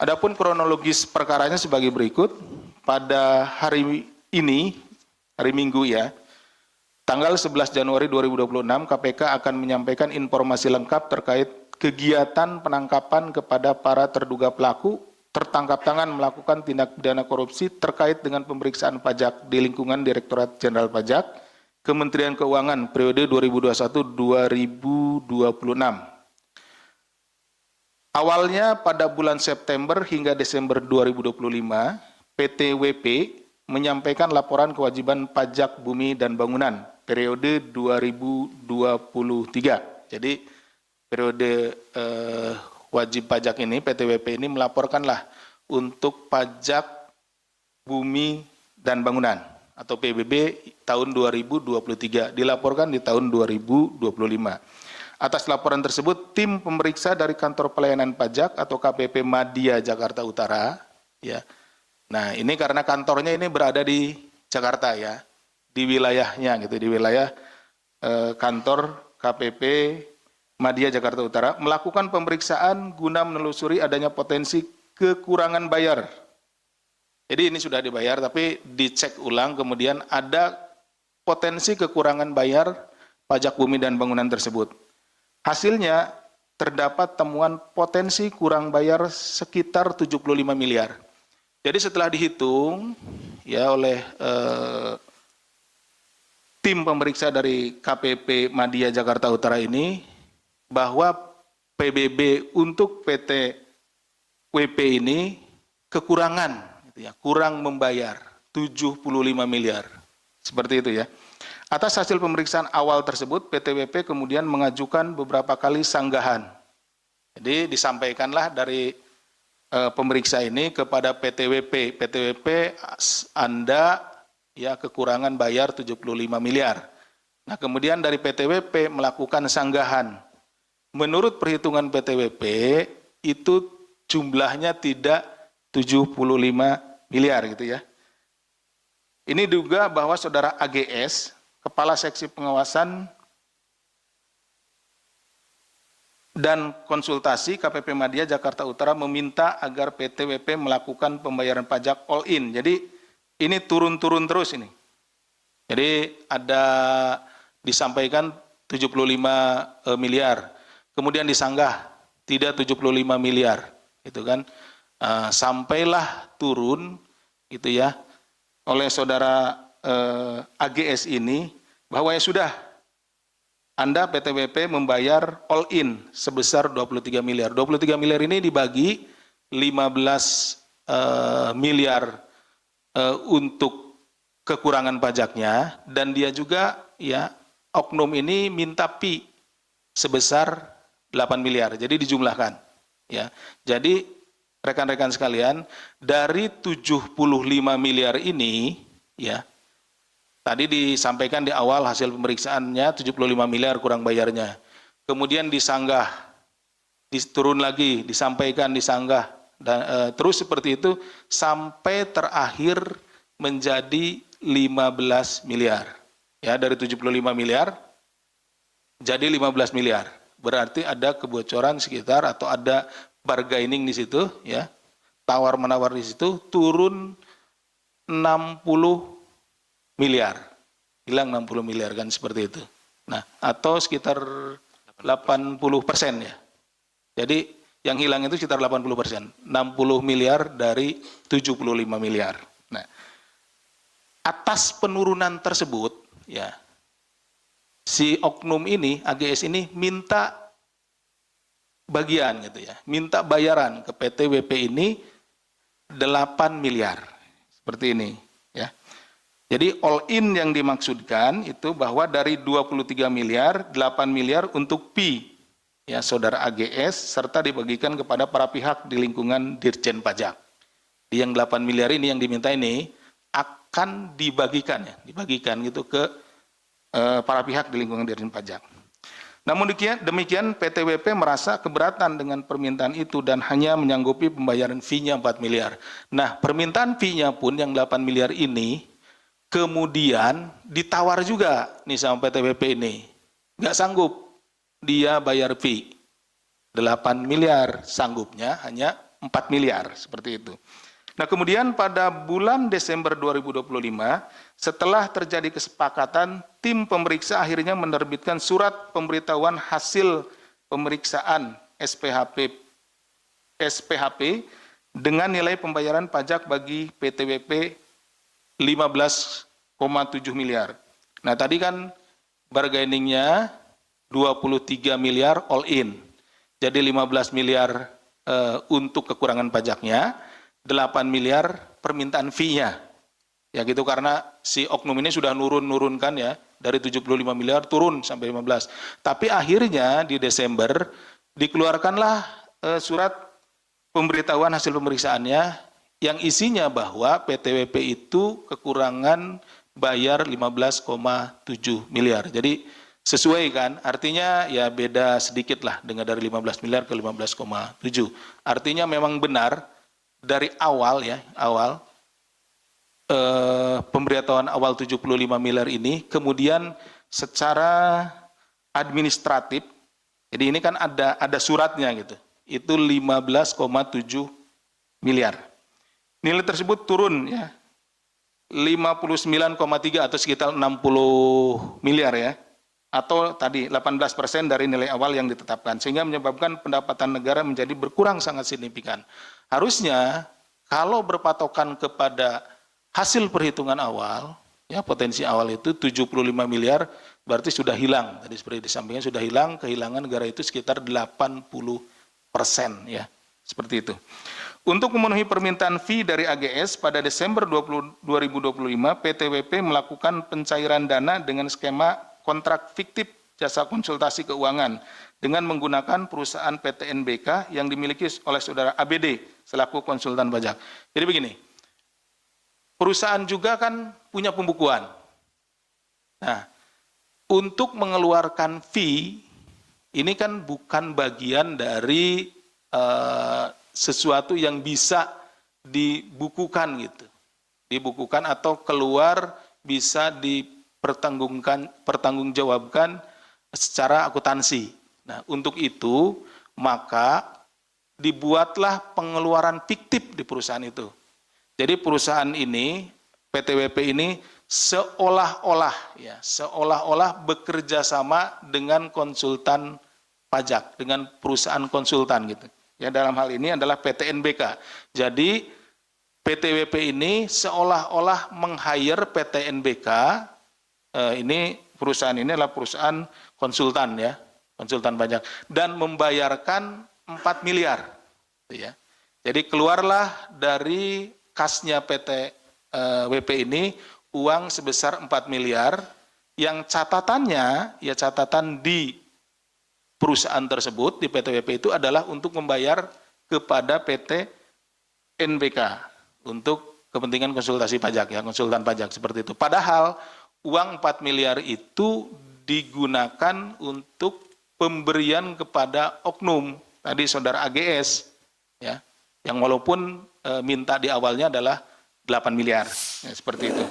Adapun kronologis perkaranya sebagai berikut. Pada hari ini, hari Minggu ya, tanggal 11 Januari 2026, KPK akan menyampaikan informasi lengkap terkait kegiatan penangkapan kepada para terduga pelaku tertangkap tangan melakukan tindak pidana korupsi terkait dengan pemeriksaan pajak di lingkungan Direktorat Jenderal Pajak, Kementerian Keuangan periode 2021-2026. Awalnya pada bulan September hingga Desember 2025, PT WP menyampaikan laporan kewajiban pajak bumi dan bangunan periode 2023. Jadi periode wajib pajak ini, PT WP ini melaporkanlah untuk pajak bumi dan bangunan atau PBB tahun 2023, dilaporkan di tahun 2025. Atas laporan tersebut, tim pemeriksa dari Kantor Pelayanan Pajak atau KPP Madya Jakarta Utara, ya. Nah, ini karena kantornya ini berada di Jakarta ya, di wilayahnya gitu, di wilayah kantor KPP Madya Jakarta Utara melakukan pemeriksaan guna menelusuri adanya potensi kekurangan bayar. Jadi ini sudah dibayar, tapi dicek ulang, kemudian ada potensi kekurangan bayar pajak bumi dan bangunan tersebut. Hasilnya terdapat temuan potensi kurang bayar sekitar 75 miliar. Jadi setelah dihitung ya oleh tim pemeriksa dari KPP Madya Jakarta Utara ini, bahwa PBB untuk PT WP ini kekurangan, gitu ya, kurang membayar 75 miliar. Seperti itu ya. Atas hasil pemeriksaan awal tersebut, PT WP kemudian mengajukan beberapa kali sanggahan. Jadi disampaikanlah dari pemeriksa ini kepada PT WP. PT WP, Anda ya kekurangan bayar 75 miliar. Nah, kemudian dari PT WP melakukan sanggahan. Menurut perhitungan PT WP, itu jumlahnya tidak 75 miliar gitu ya. Ini juga bahwa saudara AGS, Kepala Seksi Pengawasan dan Konsultasi KPP Madya Jakarta Utara meminta agar PT WP melakukan pembayaran pajak all in. Jadi ini turun-turun terus ini. Jadi ada disampaikan 75 miliar, kemudian disanggah tidak 75 miliar, gitu kan. Sampailah turun gitu ya oleh saudara AGS ini bahwa ya sudah, Anda PT WP membayar all in sebesar 23 miliar. 23 miliar ini dibagi 15 miliar untuk kekurangan pajaknya, dan dia juga ya oknum ini minta pi sebesar 8 miliar. Jadi dijumlahkan ya. Jadi rekan-rekan sekalian, dari 75 miliar ini ya, tadi disampaikan di awal hasil pemeriksaannya 75 miliar kurang bayarnya. Kemudian disanggah, turun lagi, disampaikan, disanggah, dan terus seperti itu sampai terakhir menjadi 15 miliar. Ya, dari 75 miliar jadi 15 miliar. Berarti ada kebocoran sekitar atau ada bargaining di situ ya. Tawar-menawar di situ, turun 60 miliar, hilang 60 miliar kan, seperti itu. Nah, atau sekitar 80% ya. Jadi yang hilang itu sekitar 80%, 60 miliar dari 75 miliar. Nah, atas penurunan tersebut ya, si oknum ini, AGS ini minta bagian gitu ya, minta bayaran ke PT WP ini 8 miliar, seperti ini ya. Jadi all in yang dimaksudkan itu bahwa dari 23 miliar, 8 miliar untuk pi ya saudara AGS, serta dibagikan kepada para pihak di lingkungan Dirjen Pajak. Yang 8 miliar ini yang diminta ini akan dibagikan ya, dibagikan gitu ke para pihak di lingkungan Dirjen Pajak. Namun demikian PT WP merasa keberatan dengan permintaan itu dan hanya menyanggupi pembayaran fee-nya 4 miliar. Nah, permintaan fee-nya pun yang 8 miliar ini kemudian ditawar juga nih sama PT WP ini. Nggak sanggup dia bayar fee 8 miliar, sanggupnya hanya 4 miliar, seperti itu. Nah, kemudian pada bulan Desember 2025, setelah terjadi kesepakatan, tim pemeriksa akhirnya menerbitkan surat pemberitahuan hasil pemeriksaan SPHP dengan nilai pembayaran pajak bagi PTWP 15,7 miliar. Nah, tadi kan bargainingnya 23 miliar all in. Jadi 15 miliar untuk kekurangan pajaknya, 8 miliar permintaan fee-nya. Ya gitu, karena si oknum ini sudah nurunkan ya, dari 75 miliar turun sampai 15. Tapi akhirnya di Desember dikeluarkanlah surat pemberitahuan hasil pemeriksaannya yang isinya bahwa PTWP itu kekurangan bayar 15,7 miliar. Jadi sesuai kan, artinya ya beda sedikit lah dengan dari 15 miliar ke 15,7. Artinya memang benar dari awal ya, pemberitahuan awal 75 miliar ini, kemudian secara administratif, jadi ini kan ada suratnya gitu, itu 15,7 miliar. Nilai tersebut turun ya, 59,3 atau sekitar 60 miliar ya, atau tadi 18% dari nilai awal yang ditetapkan, sehingga menyebabkan pendapatan negara menjadi berkurang sangat signifikan. Harusnya kalau berpatokan kepada hasil perhitungan awal, ya potensi awal itu 75 miliar, berarti sudah hilang. Tadi seperti disampaikan sudah hilang, kehilangan negara itu sekitar 80% ya, seperti itu. Untuk memenuhi permintaan fee dari AGS pada Desember 2025, PTWP melakukan pencairan dana dengan skema kontrak fiktif jasa konsultasi keuangan dengan menggunakan perusahaan PT NBK yang dimiliki oleh saudara ABD selaku konsultan pajak. Jadi begini, perusahaan juga kan punya pembukuan. Nah, untuk mengeluarkan fee, ini kan bukan bagian dari sesuatu yang bisa dibukukan gitu. Dibukukan atau keluar bisa dipertanggungjawabkan secara akuntansi. Nah, untuk itu maka dibuatlah pengeluaran fiktif di perusahaan itu. Jadi perusahaan ini, PTWP ini seolah-olah bekerja sama dengan konsultan pajak, dengan perusahaan konsultan gitu. Ya, dalam hal ini adalah PT NBK. Jadi PTWP ini seolah-olah meng-hire PT NBK, ini perusahaan ini adalah perusahaan konsultan ya, konsultan pajak, dan membayarkan 4 miliar. Ya. Jadi keluarlah dari kasnya PTWP ini uang sebesar 4 miliar yang catatannya, ya catatan di perusahaan tersebut, di PTWP itu adalah untuk membayar kepada PT NBK untuk kepentingan konsultasi pajak, ya konsultan pajak seperti itu. Padahal uang 4 miliar itu digunakan untuk pemberian kepada oknum, tadi saudara AGS, ya, yang walaupun minta di awalnya adalah 8 miliar, ya, seperti itu.